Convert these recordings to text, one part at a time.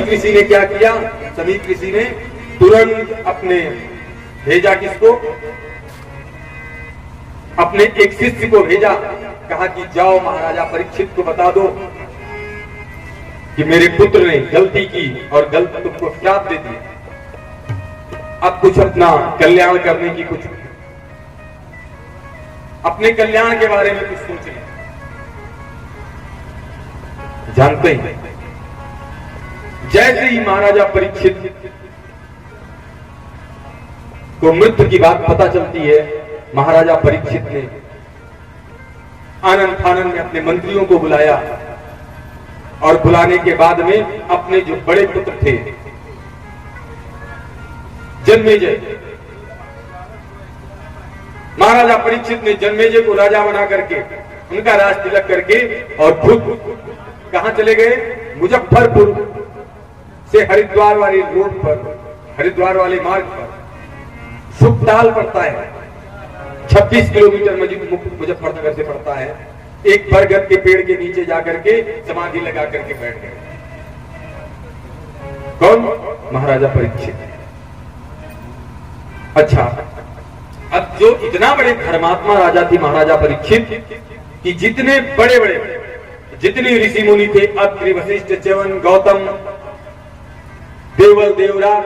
ऋषि ने क्या किया? समीक ऋषि ने तुरंत अपने भेजा, किसको? अपने एक शिष्य को भेजा, कहा कि जाओ महाराजा परीक्षित को बता दो कि मेरे पुत्र ने गलती की और गलत तुमको श्राप दे दिया। अब कुछ अपना कल्याण करने की, कुछ अपने कल्याण के बारे में कुछ सोचें। जानते हैं, जैसे ही महाराजा परीक्षित को मृत्यु की बात पता चलती है, महाराजा परीक्षित ने आनंद फानंद में अपने मंत्रियों को बुलाया और बुलाने के बाद में अपने जो बड़े पुत्र थे जन्मेजय, महाराजा परीक्षित ने जन्मेजय को राजा बना करके उनका राज तिलक करके और खुद कहां चले गए? मुजफ्फरपुर से हरिद्वार वाले रोड पर, हरिद्वार वाले मार्ग पर सुखताल पड़ता है, 26 किलोमीटर मुजफ्फरनगर से पड़ता है। एक बरगद के पेड़ के नीचे जाकर के समाधि लगा करके बैठ गए। कौन? महाराजा परीक्षित। अच्छा, अब जो इतना बड़े धर्मात्मा राजा थी महाराजा परीक्षित कि जितने बड़े बड़े जितने ऋषि मुनि थे, अत्रि, वशिष्ठ, च्यवन, गौतम, देवल, देवराज,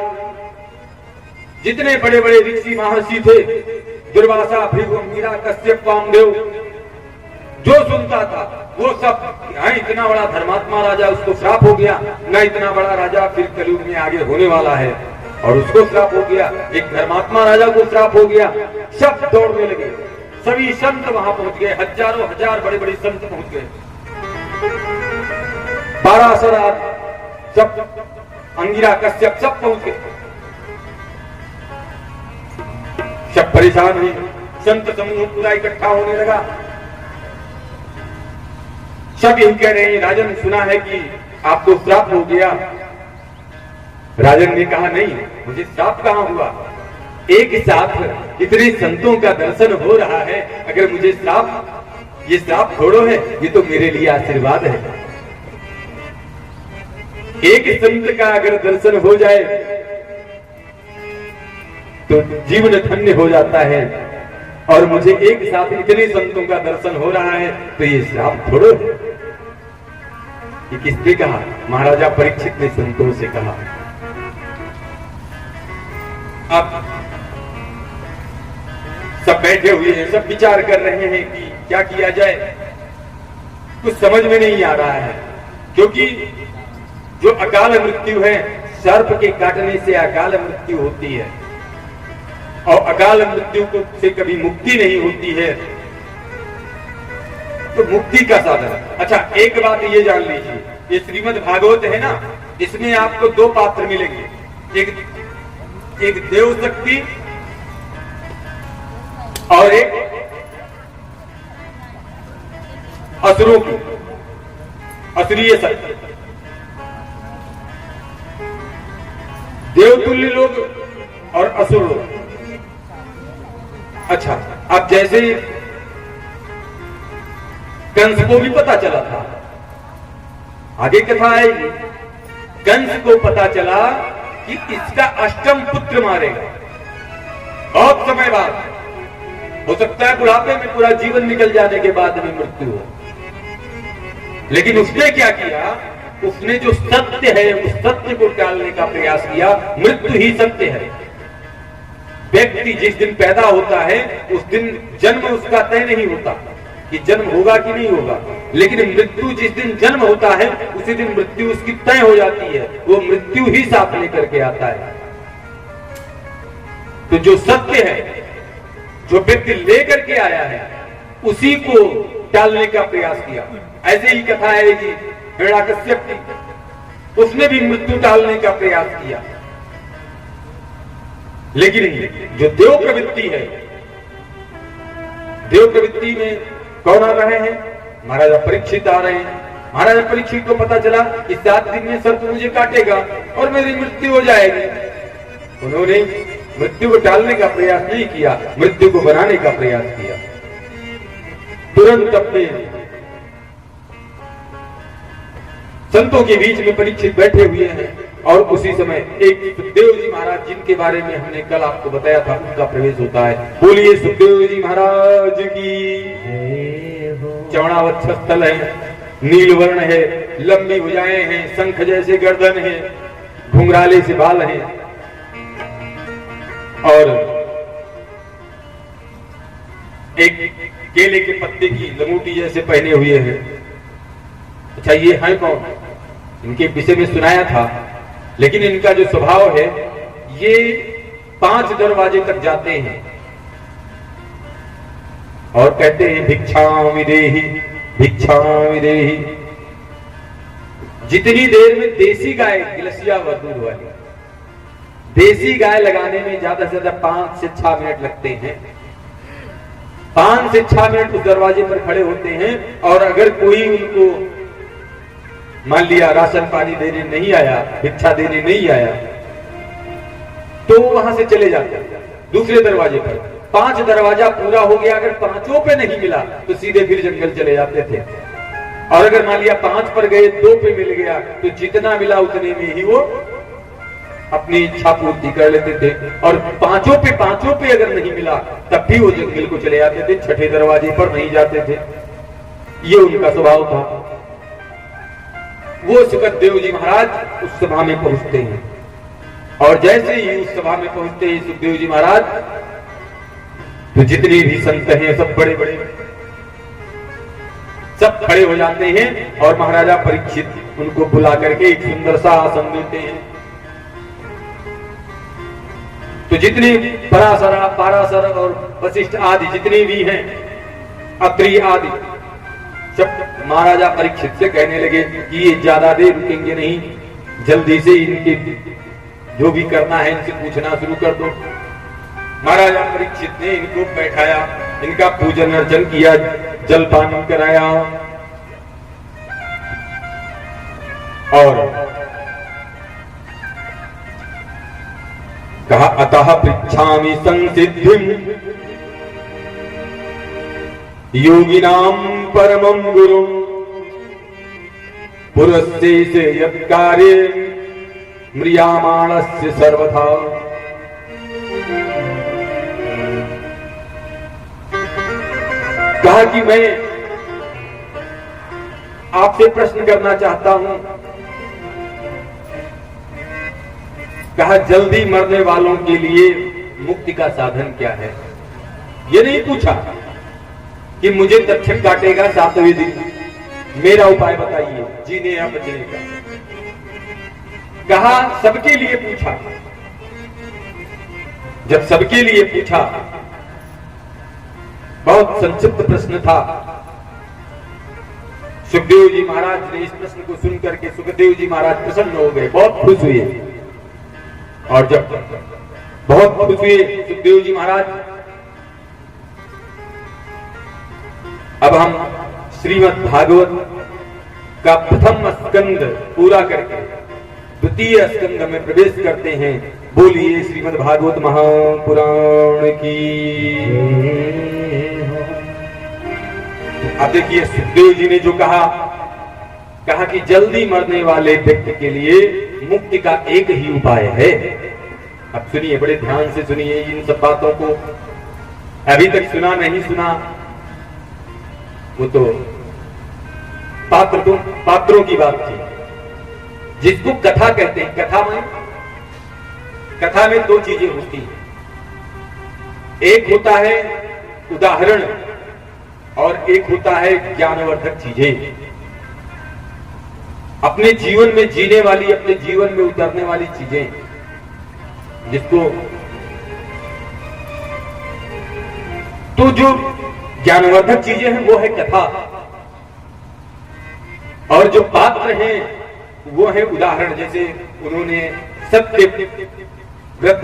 जितने बड़े बड़े ऋषि महर्षि थे, दुर्वासा, भृगु, अंगिरा, कश्यप, वामदेव, जो सुनता था वो सब, यहाँ इतना बड़ा धर्मात्मा राजा, उसको श्राप हो गया, न इतना बड़ा राजा फिर कलयुग में आगे होने वाला है और उसको श्राप हो गया, एक धर्मात्मा राजा को श्राप हो गया। सब दौड़ने लगे, सभी संत वहां पहुंच गए, हजारों हजार बड़े बड़े संत पहुंच गए, 12 सब, अंगिरा, कश्यप सब पहुंच गए। सब परेशान हुए, संत समूह पूरा इकट्ठा होने लगा। सब यही कह रहे हैं, राजन सुना है कि आपको श्राप हो गया। राजन ने कहा नहीं, मुझे श्राप कहां हुआ, एक साथ इतने संतों का दर्शन हो रहा है, अगर मुझे श्राप, ये श्राप थोड़ो है, ये तो मेरे लिए आशीर्वाद है। एक संत का अगर दर्शन हो जाए तो जीवन धन्य हो जाता है, और मुझे एक साथ इतने संतों का दर्शन हो रहा है तो ये श्राप थोड़ो है। ये किसने कहा? महाराजा परीक्षित ने संतों से कहा। अब सब बैठे हुए हैं, सब विचार कर रहे हैं कि क्या किया जाए, कुछ समझ में नहीं आ रहा है, क्योंकि जो अकाल मृत्यु है, सर्प के काटने से अकाल मृत्यु होती है और अकाल मृत्यु को से कभी मुक्ति नहीं होती है, तो मुक्ति का साधन। अच्छा, एक बात ये जान लीजिए, ये श्रीमद् भागवत है ना, इसमें आपको 2 पात्र मिलेंगे, एक देव शक्ति और एक असुरों की, असुरीय शक्ति। देवतुल्य लोग और असुर लोग। अच्छा, अब जैसे कंस को भी पता चला था, आगे कथा आएगी, कंस को पता चला कि इसका अष्टम पुत्र मारेगा, बहुत समय बाद, हो सकता है बुढ़ापे में पूरा जीवन निकल जाने के बाद भी मृत्यु हो, लेकिन उसने क्या किया? उसने जो सत्य है उस सत्य को टालने का प्रयास किया। मृत्यु ही सत्य है। व्यक्ति जिस दिन पैदा होता है उस दिन जन्म उसका तय नहीं होता कि जन्म होगा कि नहीं होगा, लेकिन मृत्यु जिस दिन जन्म होता है उसी दिन मृत्यु उसकी तय हो जाती है, वो मृत्यु ही साथ लेकर के आता है। तो जो सत्य है, जो व्यक्ति लेकर के आया है, उसी को टालने का प्रयास किया। ऐसे ही कथा है कि हिरण्यकश्यप की, उसने भी मृत्यु टालने का प्रयास किया, लेकिन जो देव प्रवृत्ति है, देव प्रवृत्ति में कौन आ रहे हैं? महाराजा परीक्षित आ रहे हैं। महाराजा परीक्षित को पता चला कि 7 दिन में सर्प मुझे काटेगा और मेरी मृत्यु हो जाएगी। उन्होंने मृत्यु को टालने का प्रयास नहीं किया, मृत्यु को बनाने का प्रयास किया। तुरंत अपने संतों के बीच में परीक्षित बैठे हुए हैं और उसी समय एक सुखदेव जी महाराज जिनके बारे में हमने कल आपको बताया था उनका प्रवेश होता है। बोलिए सुखदेव जी महाराज की। चौड़ा वक्षस्थल है, नीलवर्ण है, लंबी भुजाएं हैं, शंख जैसे गर्दन है, घुंघराले से बाल हैं और एक केले के पत्ते की लंगोटी जैसे पहने हुए हैं। अच्छा, ये हैं कौन? इनके विषय में सुनाया था, लेकिन इनका जो स्वभाव है ये 5 दरवाजे तक जाते हैं और कहते हैं भिक्षामि देहि, भिक्षामि देहि। जितनी देर में देसी गाय, गिलसिया व दूध वाली देसी गाय लगाने में ज्यादा से ज्यादा 5 से 6 मिनट लगते हैं। 5 से 6 मिनट उस दरवाजे पर खड़े होते हैं और अगर कोई उनको मान लिया राशन पानी देने नहीं आया, भिक्षा देने नहीं आया, तो वहां से चले जाते हैं दूसरे दरवाजे पर। 5 दरवाजा पूरा हो गया, अगर 5 पे नहीं मिला तो सीधे फिर जंगल चले जाते थे। और अगर मान लिया 5 पर गए, 2 पे मिल गया तो जितना मिला उतने में ही वो अपनी इच्छा पूर्ति कर लेते थे। और 5 पे अगर नहीं मिला तब भी वो जंगल को चले जाते थे, 6ठे दरवाजे पर नहीं जाते थे। ये उनका स्वभाव था। वो सुखदेव जी महाराज उस सभा में पहुंचते हैं और जैसे ही उस सभा में पहुंचते हैं सुखदेव जी महाराज, तो जितने भी संत हैं सब बड़े बड़े सब खड़े हो जाते हैं और महाराजा परीक्षित उनको बुला करके एक सुंदर सा आसन देते हैं। तो जितने पराशर और वशिष्ठ आदि जितने भी हैं, अत्रि आदि, सब महाराजा परीक्षित से कहने लगे कि ये ज्यादा देर रुकेंगे नहीं, जल्दी से इनके जो भी करना है इनसे पूछना शुरू कर दो। महाराजा परीक्षित ने इनको बैठाया, इनका पूजन अर्चन किया, जलपान कराया और कहा अतः पृच्छामि संसिद्धिं योगिनां परमं गुरुं पुरस्ते यत्कार्ये म्रियमाणस्य सर्वथा। कहा कि मैं आपसे प्रश्न करना चाहता हूं। कहा जल्दी मरने वालों के लिए मुक्ति का साधन क्या है? ये नहीं पूछा कि मुझे दक्षिण काटेगा 7वें दिन, मेरा उपाय बताइए जीने या बचने का। कहा सबके लिए पूछा। जब सबके लिए पूछा, बहुत संक्षिप्त प्रश्न था। सुखदेव जी महाराज ने इस प्रश्न को सुन करके सुखदेव जी महाराज प्रसन्न हो गए, बहुत खुश हुए। और जब बहुत खुश हुए सुखदेव जी महाराज, अब हम श्रीमद् भागवत का प्रथम स्कंद पूरा करके द्वितीय स्कंद में प्रवेश करते हैं। बोलिए श्रीमद् भागवत महापुराण की। अब देखिए सुखदेव जी ने जो कहा कि जल्दी मरने वाले व्यक्ति के लिए मुक्ति का एक ही उपाय है। अब सुनिए, बड़े ध्यान से सुनिए इन सब बातों को। अभी तक सुना नहीं सुना वो तो पात्रों की बात थी, जिसको कथा कहते हैं। कथा में 2 चीजें होती हैं। एक होता है उदाहरण और एक होता है ज्ञानवर्धक चीजें। अपने जीवन में जीने वाली, अपने जीवन में उतरने वाली चीजें, जिसको तो जो ज्ञानवर्धक चीजें हैं वो है कथा, और जो पात्र हैं वो है उदाहरण। जैसे उन्होंने सत्य व्रत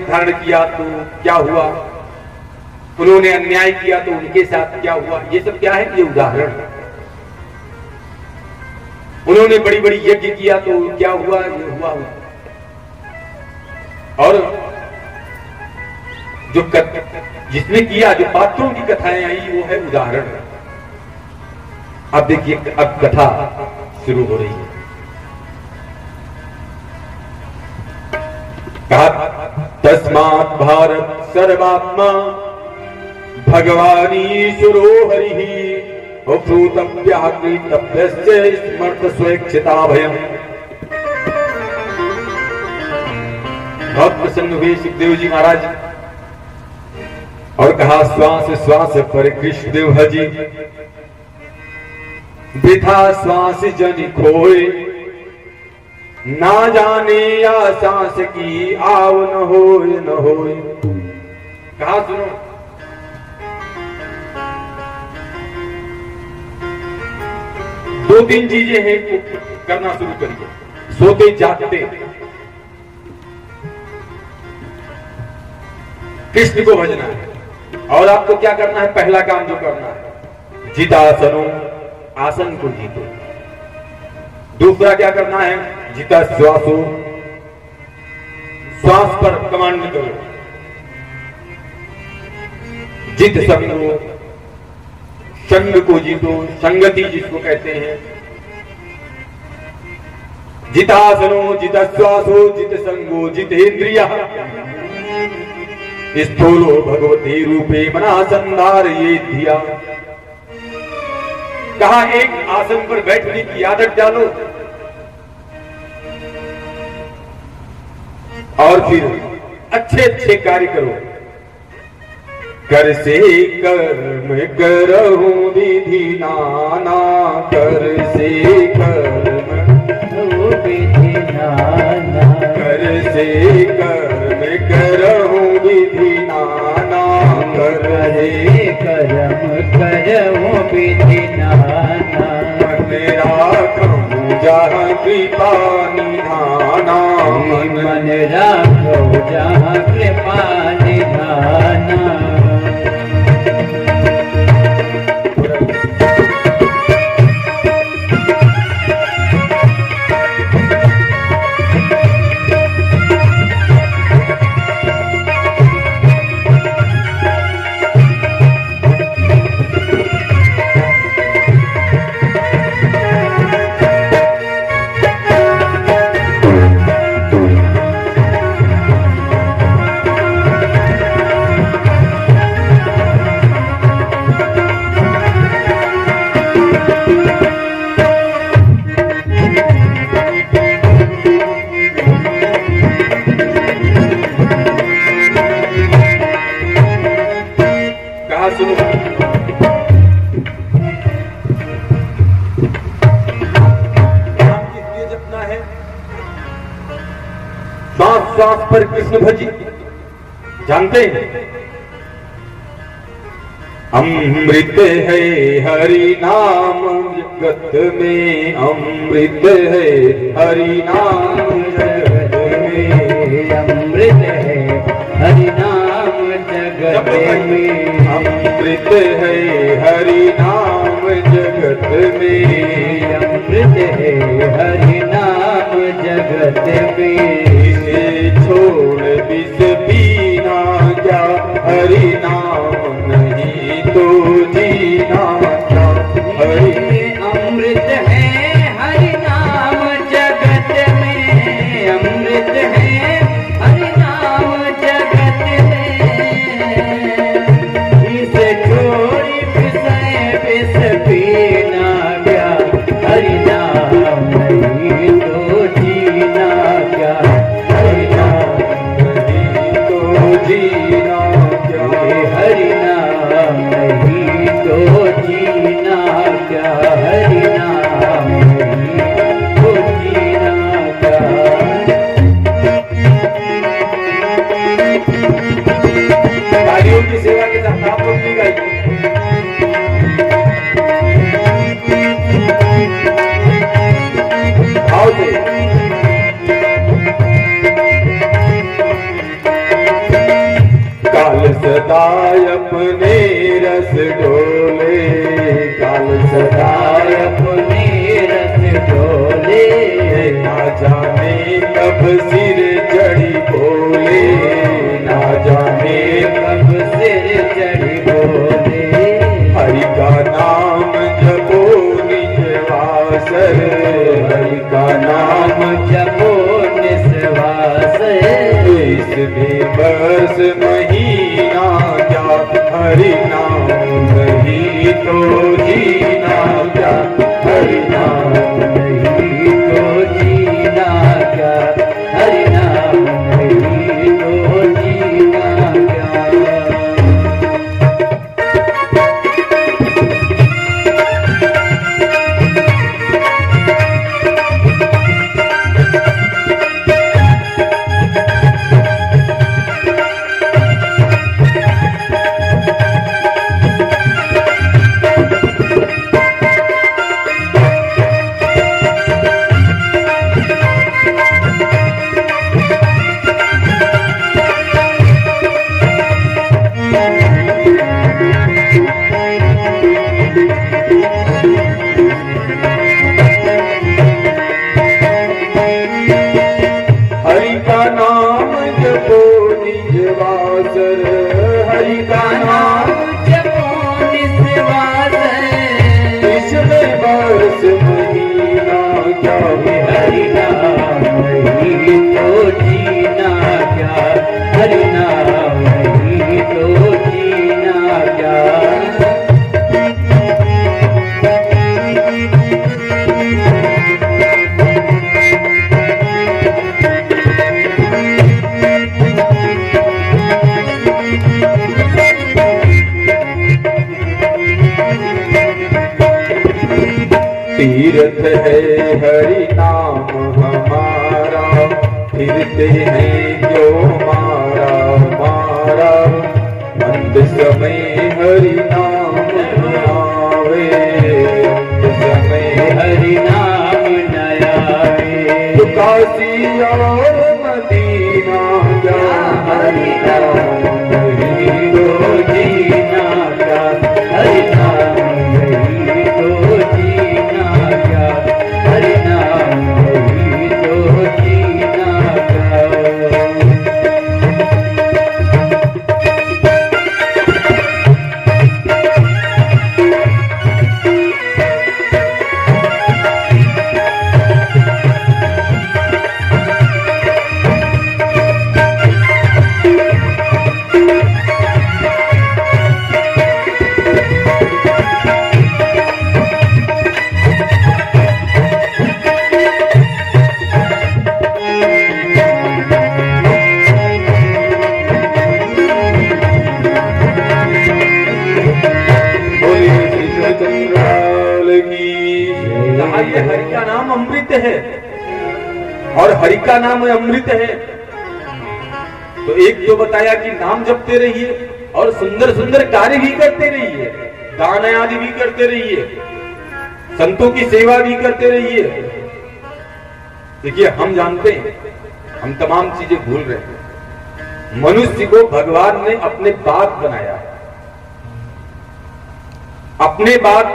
धारण किया तो क्या हुआ, उन्होंने अन्याय किया तो उनके साथ क्या हुआ, ये सब क्या है? ये उदाहरण। उन्होंने बड़ी बड़ी यज्ञ किया तो क्या हुआ, ये हुआ। और जो जिसने किया, जो पात्रों की कथाएं आई, वो है उदाहरण। अब देखिए, अब कथा शुरू हो रही है। कहा तस्मात् भारत सर्वात्मा भगवानीश्वरो हरिः अभूतव्याकृतव्यस्य स्मर्त स्वेच्छिता भयम्। बहुत प्रसन्न हुए सुखदेव जी महाराज और कहा श्वास श्वास पर कृष्णदेव हजी वृथा श्वास जन खोए ना जाने या सांस की आव न होए न होए। कहा सुनो दो तीन चीजें हैं करना शुरू करिए। सोते जागते कृष्ण को भजना है और आपको क्या करना है? पहला काम जो करना है जितासनो आसन को जीतो। दूसरा क्या करना है? जिता श्वासो श्वास पर कमांड करो। जित संगो संग को जीतो, संगति जिसको कहते हैं। जितासनो जित श्वासो जित संगो जितेन्द्रिया स्थूलो भगवती रूपे मना संधार ये दिया। कहा एक आसन पर बैठने की आदत डालो और फिर अच्छे अच्छे कार्य करो। कर से कर्म करहु विधि नाना, कर से कर्म विधि नाना, कर से कर्म करहु विधि नाना, कर से कर्म करहु विधि नाना, मन राखहु जहाँ कृपा निधाना, मन राखहु जहाँ कृपा निधाना। श्वास पर कृष्ण भजी जानते हैं। अमृत है हरि नाम जगत में, अमृत है हरि नाम जगत में, अमृत है हरि नाम जगत में, अमृत है हरि नाम जगत में, अमृत है हरि नाम जगत में। छोड़ विष पीना क्या हरि नाम नहीं तो जीना क्या। हरि अमृत है हरि नाम जगत में, अमृत है हरि नाम जगत में। इसे छोड़ी विष पीना क्या हरि नाम नहीं तो जीना क्या। जीना क्या हरि नाम नहीं तो जीना क्या, हरि नाम नहीं तो जीना क्या। तालियों की सेवा के साथ आप लोग भी गाइए। आओ जी काल सदाय अपने रस डोले, काल सदाय अपने रस डोले, ना जाने कब सिर चढ़ी बोले, ना जाने कब सिर चढ़ी बोले। हरि का नाम जपो निजवासर, हरि का नाम जपो निजवासर, इतने वर्ष महीना क्या हरि नाम नहीं तो जीना क्या, हरि नाम नहीं तो जीना क्या, हरि नाम नहीं तो जीना क्या। हरि का नाम जपो निस्वार, इसमें वर्ष महीना क्या, हरि नाम नहीं तो जीना क्या, हरि नाम नहीं तो जीना क्या। तीर्थ है हरि नाम हमारा, फिरते हैं जो मारा मारा, अंत समय हरि नाम आवे, अंत समय हरि नाम न आवे। तो काशी और मदीना जा, हरि नाम नहीं तो जीना क्या, हरि नाम नहीं तो जीना क्या, हरि नाम नहीं तो जीना क्या। ये हरि का नाम अमृत है और हरि का नाम अमृत है। तो एक तो बताया कि नाम जपते रहिए और सुंदर सुंदर कार्य भी करते रहिए, दान आदि भी करते रहिए, संतों की सेवा भी करते रहिए। देखिए हम जानते हैं, हम तमाम चीजें भूल रहे हैं। मनुष्य को भगवान ने अपने बाप बनाया, अपने बाप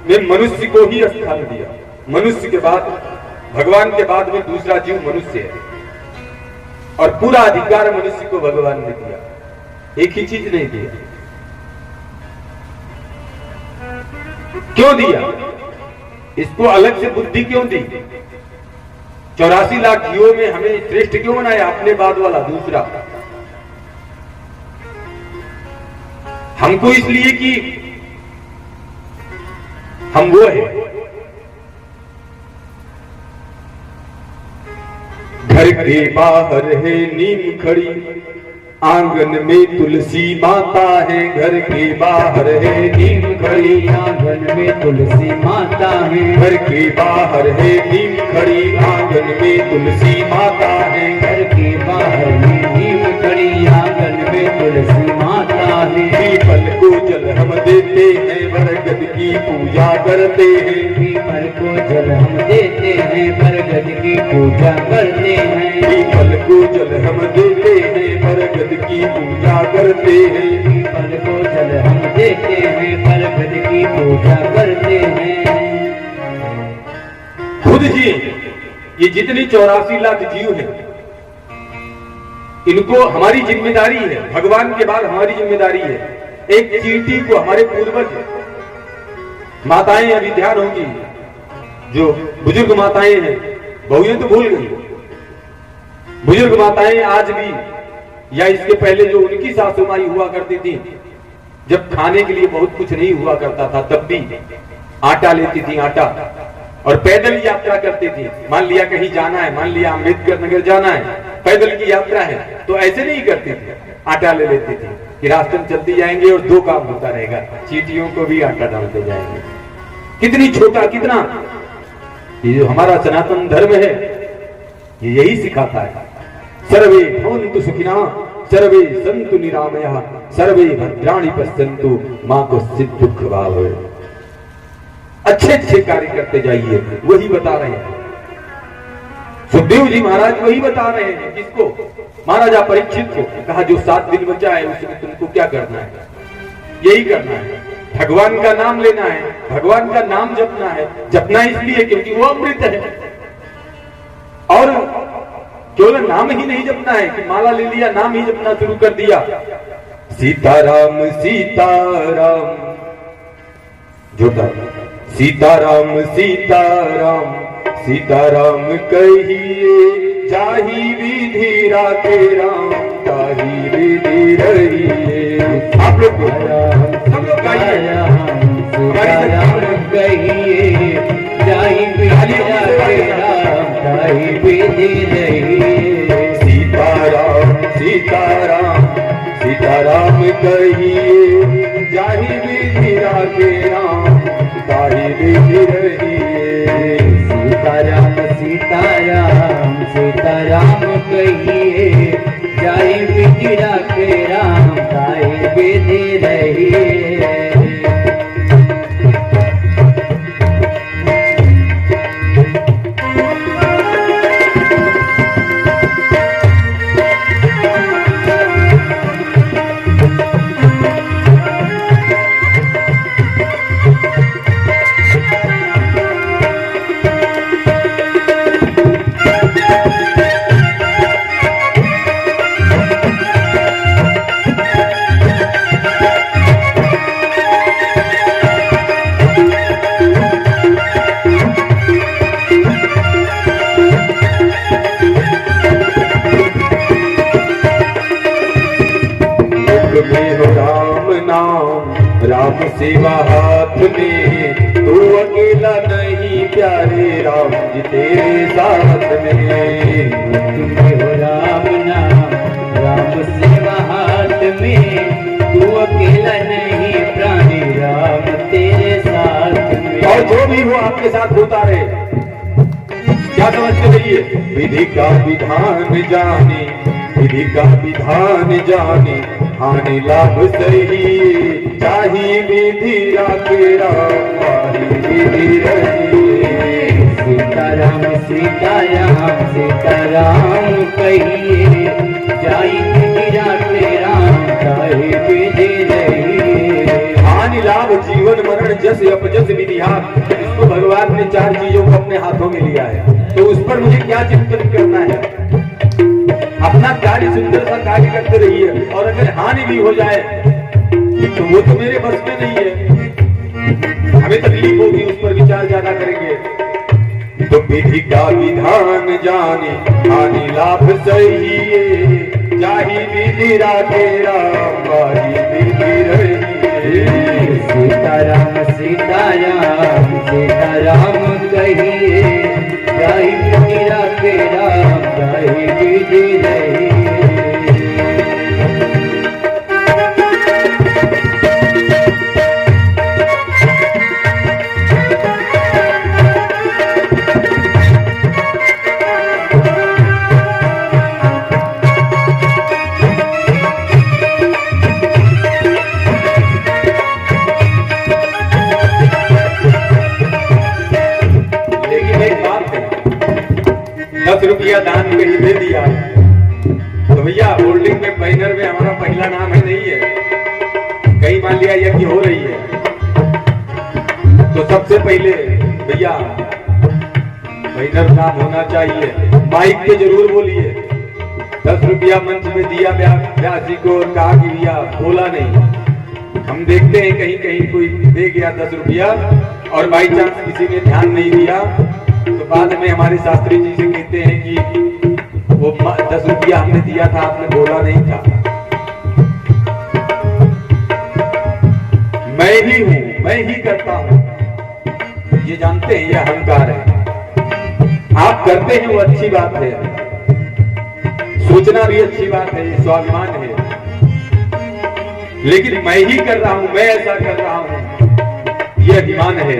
में मनुष्य को ही स्थान दिया। मनुष्य के बाद, भगवान के बाद में दूसरा जीव मनुष्य है और पूरा अधिकार मनुष्य को भगवान ने दिया, एक ही चीज नहीं दिया। क्यों दिया? इसको अलग से बुद्धि क्यों दी? 84 लाख जीवों में हमें श्रेष्ठ क्यों बनाया? अपने बाद वाला दूसरा। हमको इसलिए कि हम वो है। घर के बाहर है नीम खड़ी, आंगन में तुलसी माता है। घर के बाहर है नीम खड़ी, आंगन में तुलसी माता है। घर के बाहर है नीम खड़ी, आंगन में तुलसी माता है। घर के बाहर है नीम खड़ी, आंगन में तुलसी माता है। पीपल को जल हम देते हैं, बरगद की पूजा करते हैं। पीपल को जल हम देते हैं, बरगद की पूजा करते हैं। पीपल को जल हम देते हैं, बरगद की पूजा करते हैं। पीपल को जल हम देते हैं, बरगद की पूजा करते हैं। खुद जी ये जितनी 84 लाख जीव हैं, इनको हमारी जिम्मेदारी है। भगवान के बाद हमारी जिम्मेदारी है। एक चींटी को हमारे पूर्वज माताएं अभी ध्यान होंगी, जो बुजुर्ग माताएं हैं, बहुएं तो भूल गई। बुजुर्ग माताएं आज भी, या इसके पहले जो उनकी सासू माई हुआ करती थी, जब खाने के लिए बहुत कुछ नहीं हुआ करता था तब भी आटा लेती थी, आटा, और पैदल यात्रा करती थी। मान लिया कहीं जाना है, मान लिया अम्बेडकर नगर जाना है, पैदल की यात्रा है, तो ऐसे नहीं करती थी, आटा ले लेती थी कि रास्ते में चलती जाएंगे और दो काम होता रहेगा, चींटियों को भी आटा डालते जाएंगे। कितनी छोटा, कितना, ये जो हमारा सनातन धर्म है ये यही सिखाता है। सर्वे भवन्तु सुखिनः, सर्वे सन्तु निरामयाः, सर्वे भद्राणि पश्यन्तु मां कश्चित् दुःख भाग् भवेत्। अच्छे अच्छे कार्य करते जाइए, वही बता रहे हैं सुखदेव जी महाराज, वही बता रहे हैं। किसको? महाराजा परीक्षित को कहा जो 7 दिन बचा है उसमें तुमको क्या करना है? यही करना है, भगवान का नाम लेना है, भगवान का नाम जपना है। जपना इसलिए क्योंकि वो अमृत है, और केवल नाम ही नहीं जपना है कि माला ले लिया, नाम ही जपना शुरू कर दिया, सीताराम सीताराम, झूठा, सीताराम सीताराम सीताराम कहिए, जाहि विधि राखे राम, ताहि विधि रहिए। आप लोग सब लोग गाइए, सीताराम कहिए, जाहि विधि राखे राम, ताहि विधि रहिए। सीताराम सीताराम सीताराम कहिए, जाहि विधि राखे राम, ताहि विधि रहिए। सीताराम सीताराम सीताराम कहिए, जाहि विधि राखे राम, ताहि विधि रहिए। राम सेवा हाथ में, तू अकेला नहीं प्यारे राम जी तेरे साथ में। तुम्हें हो राम नाम, राम सेवा हाथ में, तू अकेला नहीं प्राणी राम तेरे साथ में। और जो भी हो आपके साथ होता रहे, क्या समझते रहिए? विधि का विधान जाने, विधि का विधान जाने, हानि लाभ सही, चाही विधि राखे राम, ताहि विधि रहिए। सीताराम सीताराम सीताराम कहिए, जाहि विधि राखे राम, ताहि विधि रहिए। हानि लाभ जीवन मरण जस अपजस विधिहार, इसको भगवान ने 4 चीजों को अपने हाथों में लिया है, तो उस पर मुझे क्या चिंतन करना है? अपना कार्य सुंदर सा कार्य करते रहिए, और अगर हानि भी हो जाए तो वो तो मेरे बस में नहीं है, हमें तकलीफ होगी, उस पर विचार ज्यादा करेंगे। तो विधि का विधान जाने, हानि लाभ सही, जाहि विधि राखे राम, ताहि विधि रहिए। सीताराम सीताराम सीताराम कहिए, जाहि विधि राखे राम, ताहि विधि रहिए। रुपया दान कहीं दे दिया तो भैया होल्डिंग में बैनर में हमारा पहला नाम है नहीं है, कहीं मान लिया यज्ञ हो रही है तो सबसे पहले भैया बैनर नाम होना चाहिए। माइक पे जरूर बोलिए। 10 रुपया मंच में दिया ब्यासी को और कहा कि भैया बोला नहीं। हम देखते हैं कहीं कहीं कोई दे गया 10 रुपया और बाई चांस किसी ने ध्यान नहीं दिया तो बाद में हमारे शास्त्री जी से कहते हैं कि वो 10 रुपया हमने दिया था, आपने बोला नहीं था। मैं ही हूं, मैं ही करता हूं, ये जानते हैं, ये अहंकार है। आप करते हैं वो अच्छी बात है, सोचना भी अच्छी बात है, ये स्वाभिमान है। लेकिन मैं ही कर रहा हूं, मैं ऐसा कर रहा हूं, ये अभिमान है।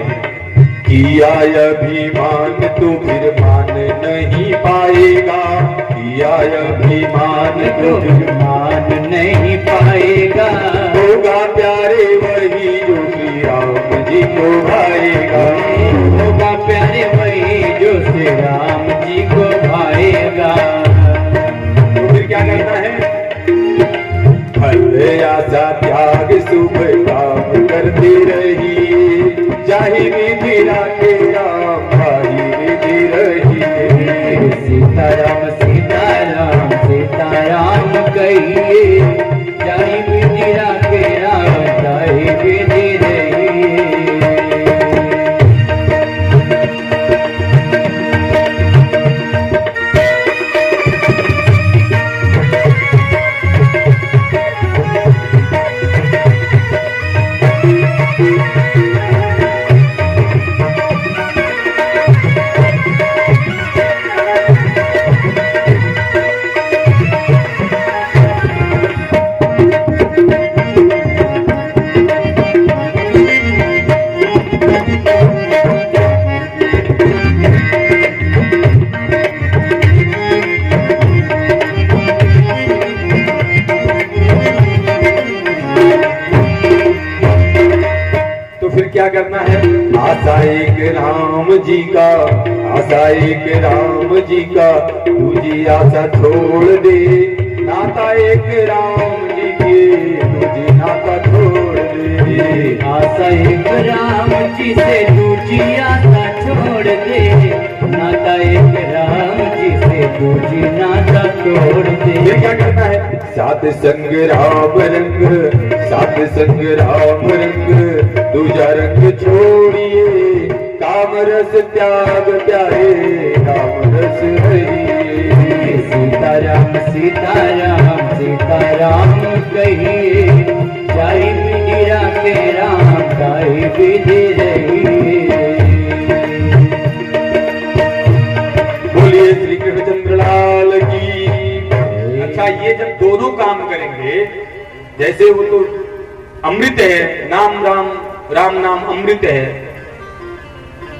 किया अभिमान तो फिर मान नहीं पाएगा, किया अभिमान तो फिर मान नहीं पाएगा। होगा प्यारे वही जो श्री राम जी को भाएगा, होगा प्यारे वही जो श्री राम जी को भाएगा। तो फिर क्या करना है? फल आशा त्याग शुभ काम करते रहिए, चाहे विधि राखे राम भाई विधि रहिए। सीताराम सीताराम सीताराम कहिए, चाहे विधि राखे राम चाहे विधि रहिए। क्या करना है? आशा एक राम जी का, आशा एक राम जी का, दूजी आशा छोड़ दे, नाता एक राम जी के, दूजी नाता छोड़ दे। आशा एक राम जी से दूजी आशा छोड़ दे, नाता एक राम जी से दूजी नाता छोड़ दे। ये क्या करना है? सात संग राम रंग, सात संग राम रंग, दूजा रंग छोड़िए, काम रस त्याग प्यारे राम रस हरिए। सीताराम सीताराम सीताराम कहिए, चाहे विधि राखे राम चाहे विधि रहिए। बोलिए श्री कृष्णचंद्र लाल की। अच्छा, ये जब दोनों काम करेंगे, जैसे वो तो अमृत है, नाम राम, राम नाम अमृत है,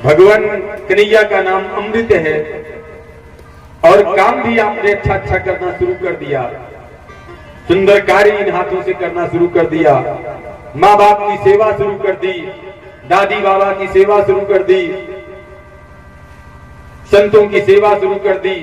भगवान कन्हैया का नाम अमृत है, और काम भी आपने अच्छा अच्छा करना शुरू कर दिया, सुंदर कार्य इन हाथों से करना शुरू कर दिया, माँ बाप की सेवा शुरू कर दी, दादी बाबा की सेवा शुरू कर दी, संतों की सेवा शुरू कर दी,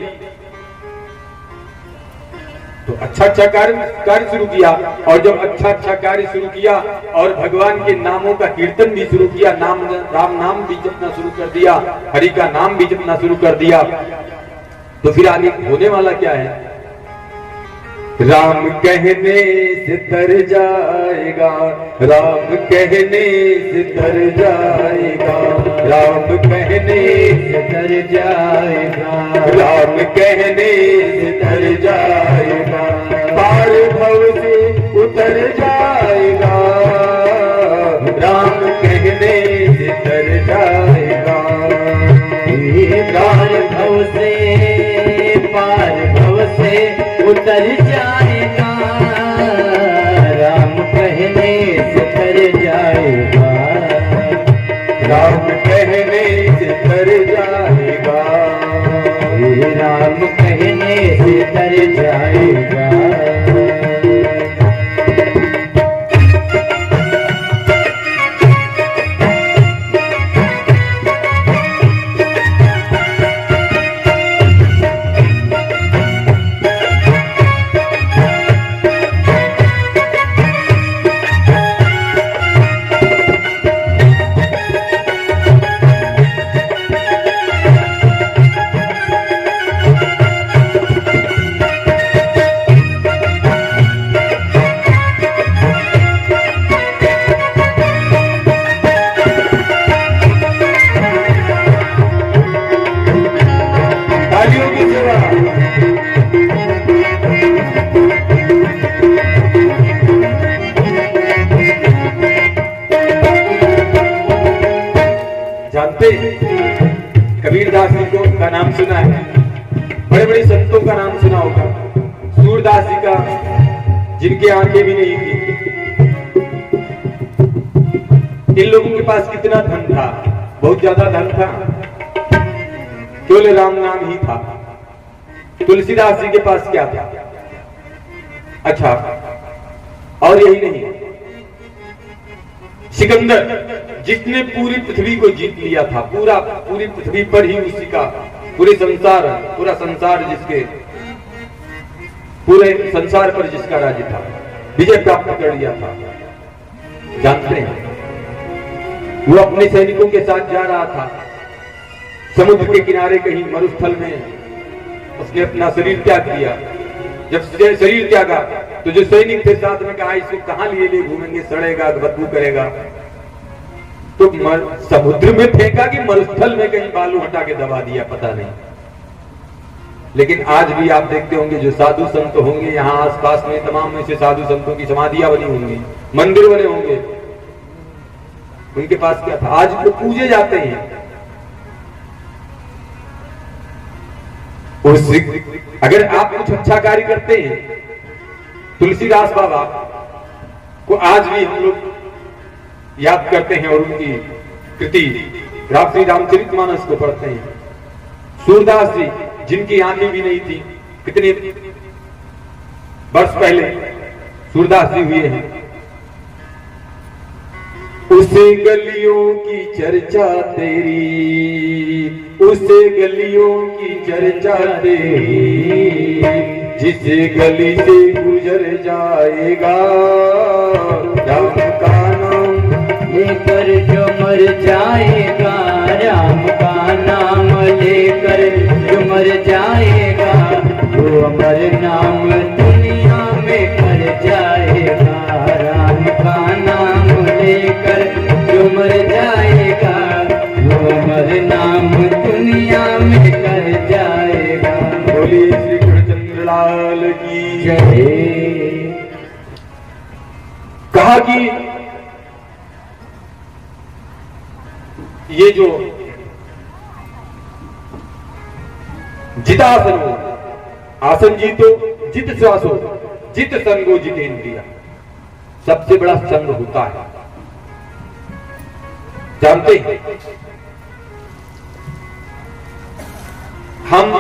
तो अच्छा अच्छा कार्य शुरू किया। और जब अच्छा अच्छा कार्य शुरू किया और भगवान के नामों का कीर्तन भी शुरू किया, नाम राम नाम भी जपना शुरू कर दिया, हरि का नाम भी जपना शुरू कर दिया, तो फिर आगे होने वाला क्या है? राम कहने से तर जाएगा, राम कहने से तर जाएगा, राम कहने से तर जाएगा, राम कहने से तर जाएगा, पार भव से उतर जाएगा, राम कहने से तर जाएगा। पार भव से, पार भव से उतर जाएगा, राम कहने से तर जाएगा, राम कहने से तर जाएगा, राम कहने से तर जाएगा। बड़े बड़े संतों का नाम सुना होगा, सूरदास जी का, जिनकी आंखें भी नहीं थी। इन लोगों के पास कितना धन था, बहुत ज्यादा धन था, केवल राम नाम ही था। तुलसीदास जी के पास क्या था? अच्छा, और यही नहीं, सिकंदर जिसने पूरी पृथ्वी को जीत लिया था, पूरी पृथ्वी पर ही उसी का पूरा संसार जिसके पूरे संसार पर जिसका राज्य था, विजय प्राप्त कर लिया था। जानते हैं, वो अपने सैनिकों के साथ जा रहा था, समुद्र के किनारे कहीं मरुस्थल में उसने अपना शरीर त्याग दिया। जब शरीर त्यागा तो जो सैनिक थे साथ में कहा, इसको कहां लिए घूमेंगे, सड़ेगा, बदबू करेगा। तो समुद्र में फेंका कि मरुस्थल में कहीं बालू हटा के दबा दिया, पता नहीं। लेकिन आज भी आप देखते होंगे जो साधु संत होंगे यहाँ आसपास में, तमाम में से साधु संतों की समाधियां बनी होंगी, मंदिर बने होंगे। उनके पास क्या था? आज वो पूजे जाते हैं। अगर आप कुछ अच्छा कार्य करते हैं, तुलसीदास बाबा को आज भी हम लोग याद करते हैं और उनकी कृति श्री रामचरितमानस को पढ़ते हैं। सूरदास जी, जिनकी आंखें भी नहीं थी, कितने वर्ष पहले सूरदास जी हुए हैं। उसे गलियों की चर्चा तेरी, उसे गलियों की चर्चा तेरी, जिस गली से गुजर जाएगा, राम का नाम लेकर जो मर जाएगा, राम का नाम लेकर जो मर जाएगा, वो अमर नाम दुनिया में कर जाएगा। राम का नाम लेकर जो मर जाएगा, वो अमर नाम दुनिया में कर जाएगा। बोलिए श्री कृष्णचंद्र लाल की जय। कहा कि ये जो जितासन हो, आसन जीतो जित श्वासो, जित संगो जितेंद्रिया, सबसे बड़ा संग होता है। जानते हैं हम,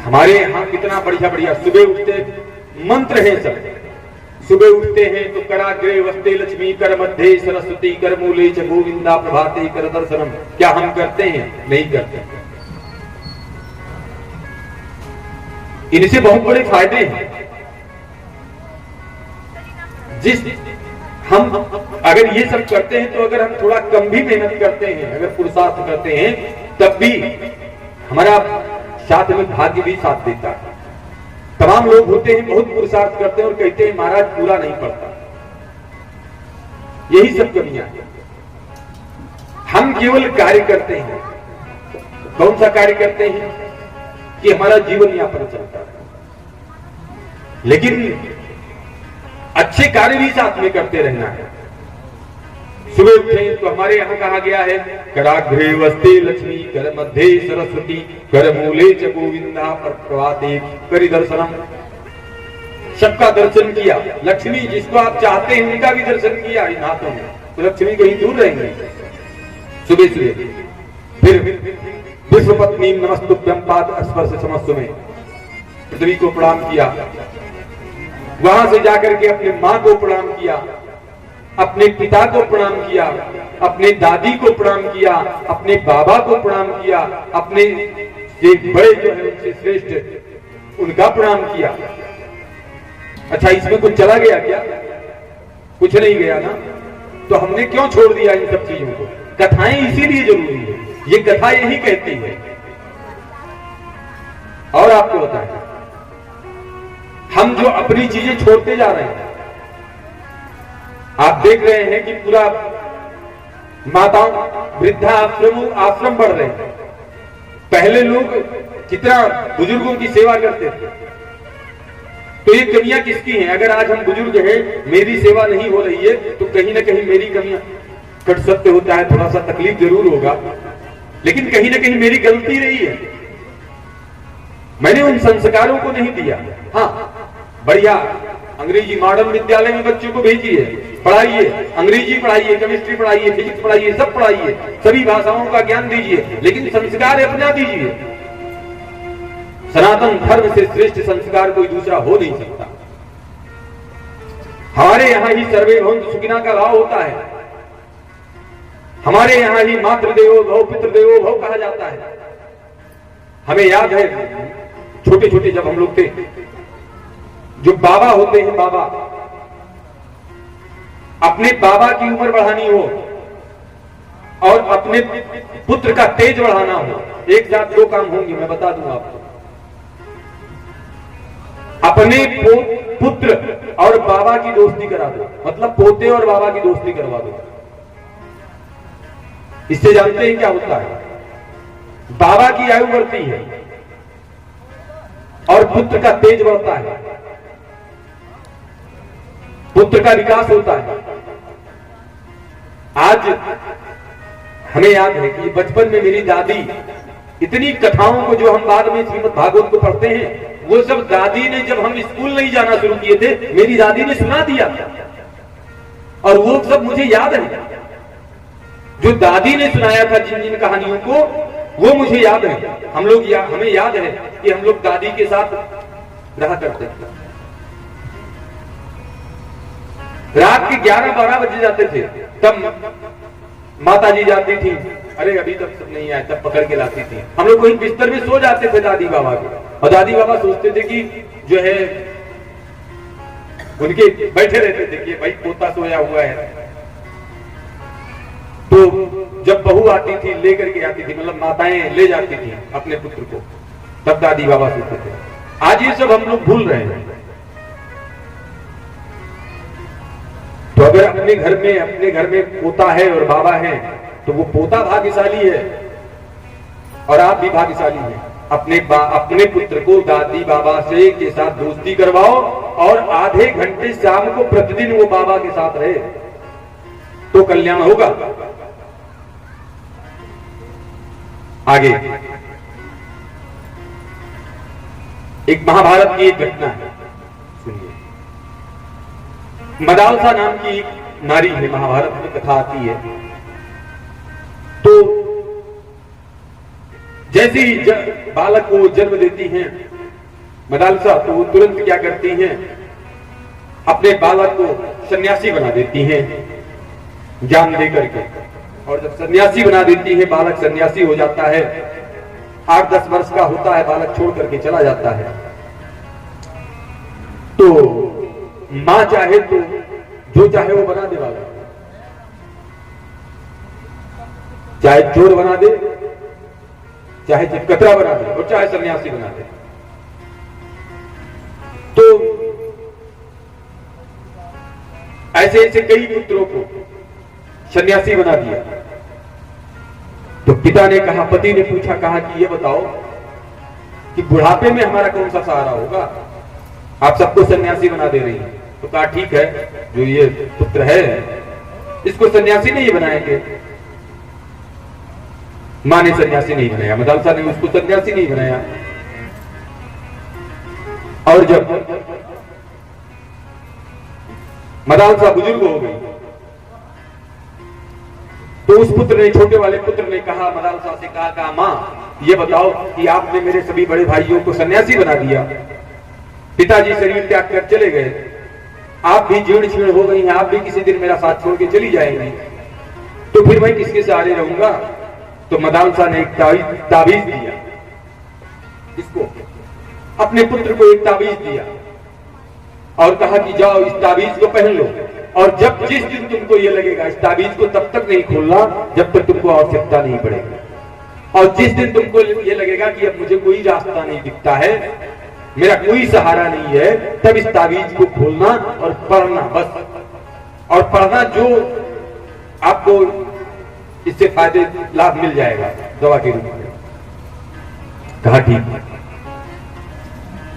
हमारे यहां कितना बढ़िया बढ़िया सुबह उठते मंत्र है सब। सुबह उठते हैं तो कराग्रे वस्ते लक्ष्मी, कर मध्य सरस्वती, कर मूले च गोविंदा, प्रभाते कर दर्शनम। क्या हम करते हैं? नहीं करते। इनसे बहुत बड़े फायदे हैं। हम अगर ये सब करते हैं तो अगर हम थोड़ा कम भी मेहनत करते हैं, अगर पुरुषार्थ करते हैं, तब भी हमारा साथ में भाग्य भी साथ देता है। तमाम लोग होते हैं बहुत पुरुषार्थ करते हैं और कहते हैं महाराज पूरा नहीं पड़ता। यही सब कमियां हैं। हम केवल कार्य करते हैं। कौन सा कार्य करते हैं? कि हमारा जीवन यापन चलता है, लेकिन अच्छे कार्य भी साथ में करते रहना है। सुबह उठे तो हमारे यहाँ कहा गया है, कराग्रे वस्ते लक्ष्मी, कर मध्य सरस्वती, कर मूले च गोविंदा, प्रभाते करि दर्शनम। सबका दर्शन किया। लक्ष्मी जिसको आप चाहते हैं उनका भी दर्शन किया इन हाथों में, तो लक्ष्मी कहीं दूर रहेंगे। सुबह सुबह फिर विश्वपत्नी नमस्तुभ्यं पाद स्पर्श समस्त में पृथ्वी को प्रणाम किया। वहां से जाकर के अपने माँ को प्रणाम किया, अपने पिता को प्रणाम किया, अपने दादी को प्रणाम किया, अपने बाबा को प्रणाम किया, अपने बड़े जो है उनसे श्रेष्ठ उनका प्रणाम किया। अच्छा, इसमें कुछ चला गया क्या? कुछ नहीं गया ना। तो हमने क्यों छोड़ दिया इन सब चीजों को? कथाएं इसीलिए जरूरी है। ये कथा यही कहती है। और आपको बताएं, हम जो अपनी चीजें छोड़ते जा रहे हैं, आप देख रहे हैं कि पूरा माताओं वृद्धा आश्रम बढ़ रहे हैं। पहले लोग कितना बुजुर्गों की सेवा करते थे। तो ये कमियां किसकी हैं? अगर आज हम बुजुर्ग हैं, मेरी सेवा नहीं हो रही है, तो कहीं ना कहीं मेरी कमियां, कट सत्य होता है, थोड़ा सा तकलीफ जरूर होगा, लेकिन कहीं ना कहीं मेरी गलती रही है। मैंने उन संस्कारों को नहीं दिया। हाँ, बढ़िया अंग्रेजी मॉडर्न विद्यालय में बच्चों को भेजिए, पढ़ाइए, अंग्रेजी पढ़ाइए, केमिस्ट्री पढ़ाइए, फिजिक्स पढ़ाइए, सब पढ़ाइए, सभी भाषाओं का ज्ञान दीजिए, लेकिन संस्कार अपना दीजिए। सनातन धर्म से श्रेष्ठ संस्कार कोई दूसरा हो नहीं सकता। हमारे यहां ही सर्वे भवन्तु सुखिनः का भाव होता है, हमारे यहां ही मातृदेवो भव पितृदेवो भव कहा जाता है। हमें याद है छोटे छोटे जब हम लोग थे, जो बाबा होते हैं, बाबा अपने बाबा की उम्र बढ़ानी हो और अपने पुत्र का तेज बढ़ाना हो, एक साथ दो काम होंगे, मैं बता दूं आपको। अपने पुत्र और बाबा की दोस्ती करा दो, मतलब पोते और बाबा की दोस्ती करवा दो। इससे जानते हैं क्या होता है? बाबा की आयु बढ़ती है और पुत्र का तेज बढ़ता है, पुत्र का विकास होता है। आज हमें याद है कि बचपन में मेरी दादी इतनी कथाओं को, जो हम बाद में श्रीमद् भागवत को पढ़ते हैं, वो सब दादी ने, जब हम स्कूल नहीं जाना शुरू किए थे, मेरी दादी ने सुना दिया और वो सब मुझे याद है। जो दादी ने सुनाया था जिन जिन कहानियों को, वो मुझे याद है। हमें याद है कि हम लोग दादी के साथ रहा करते थे। रात के 11-12 बजे जाते थे, तब माता जी जाती थी, अरे अभी तक सब नहीं आया, तब पकड़ के लाती थी। हम लोग वही बिस्तर में सो जाते थे दादी बाबा के, और दादी बाबा सोचते थे कि जो है उनके बैठे रहते थे कि भाई पोता सोया हुआ है। तो जब बहू आती थी लेकर के आती थी, मतलब माताएं ले जाती थी अपने पुत्र को, तब दादी बाबा सोचते थे। आज ये सब हम लोग भूल रहे हैं। तो अगर अपने घर में पोता है और बाबा है, तो वो पोता भाग्यशाली है और आप भी भाग्यशाली हैं। अपने पुत्र को दादी बाबा से के साथ दोस्ती करवाओ और आधे घंटे शाम को प्रतिदिन वो बाबा के साथ रहे, तो कल्याण होगा। आगे एक महाभारत की एक घटना है, सुनिए। मदालसा नाम की एक नारी है, महाभारत में कथा आती है। तो जैसे ही बालक को जन्म देती हैं मदालसा, तो वो तुरंत क्या करती हैं, अपने बालक को सन्यासी बना देती हैं ज्ञान दे करके। और जब सन्यासी बना देती है, बालक सन्यासी हो जाता है, 8-10 वर्ष का होता है, बालक छोड़ करके चला जाता है। तो मां चाहे तो जो चाहे वो बना दे बालक, चाहे चोर बना दे, चाहे चिपकतरा बना दे और चाहे सन्यासी बना दे। तो ऐसे ऐसे कई पुत्रों को सन्यासी बना दिया। तो पिता ने कहा, पति ने पूछा, कहा कि ये बताओ कि बुढ़ापे में हमारा कौन सा सहारा होगा, आप सबको सन्यासी बना दे रही हैं। तो कहा ठीक है, जो ये पुत्र है इसको सन्यासी नहीं बनाएंगे। मां ने सन्यासी नहीं बनाया, मदालसा ने उसको सन्यासी नहीं बनाया। और जब मदालसा बुजुर्ग हो गई, तो उस पुत्र ने, छोटे वाले पुत्र ने कहा, मदालसा से कहा मां ये बताओ कि आपने मेरे सभी बड़े भाइयों को सन्यासी बना दिया, पिताजी शरीर त्याग कर चले गए, आप भी जीर्ण शीर्ण हो गई हैं, आप भी किसी दिन मेरा साथ छोड़ के चली जाएंगी, तो फिर मैं किसके सहारे रहूंगा। तो मदालसा ने एक ताबीज दिया, इसको अपने पुत्र को एक ताबीज दिया और कहा कि जाओ इस ताबीज को पहन लो, और जब जिस दिन तुमको ये लगेगा, इस ताबीज को तब तक नहीं खोलना जब तक तुमको आवश्यकता नहीं पड़ेगी, और जिस दिन तुमको ये लगेगा कि अब मुझे कोई रास्ता नहीं दिखता है, मेरा कोई सहारा नहीं है, तब इस ताबीज को खोलना और पढ़ना बस। और पढ़ना जो आपको इससे फायदे लाभ मिल जाएगा दवा के रूप में। कहा ठीक।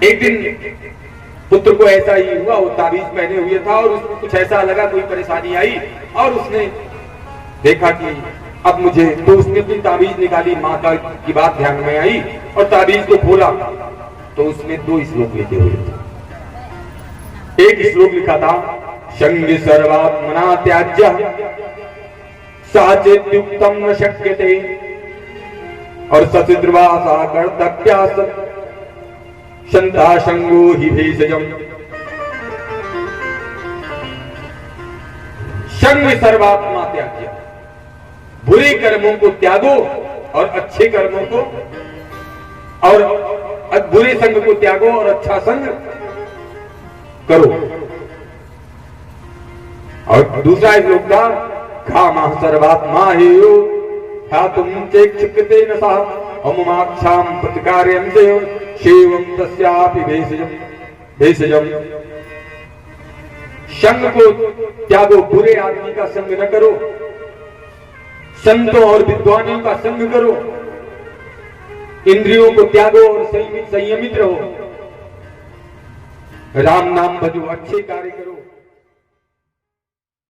एक दिन पुत्र को ऐसा ही हुआ, वो ताबीज पहने हुए था और उसको कुछ ऐसा लगा, कोई परेशानी आई और उसने देखा कि अब मुझे, तो उसने अपनी ताबीज निकाली, माँ की बात ध्यान में आई और ताबीज को खोला तो उसमें 2 श्लोक लिखे हुए थे। एक श्लोक लिखा था संग सर्वात्मना त्याज्य साचेत्युक्तम न शक्यते और सचिद्रवासा कर्तव्यास संता संगो ही भेषजम। संग सर्वात्मा त्याज्य, बुरे कर्मों को त्यागो और अच्छे कर्मों को, और बुरे संग को त्यागो और अच्छा संग करो। और दूसरा श्लोक था कामा सर्वात्मा हेयो तुम चेक्षुकते न सा अमुमाक्षाम प्रतिकार्यं से शेवम तस्यापि भेषजम। संग को त्यागो, बुरे आदमी का संग न करो, संतों और विद्वानों का संग करो, इंद्रियों को त्यागो और संयमित रहो, राम नाम भजो, अच्छे कार्य करो।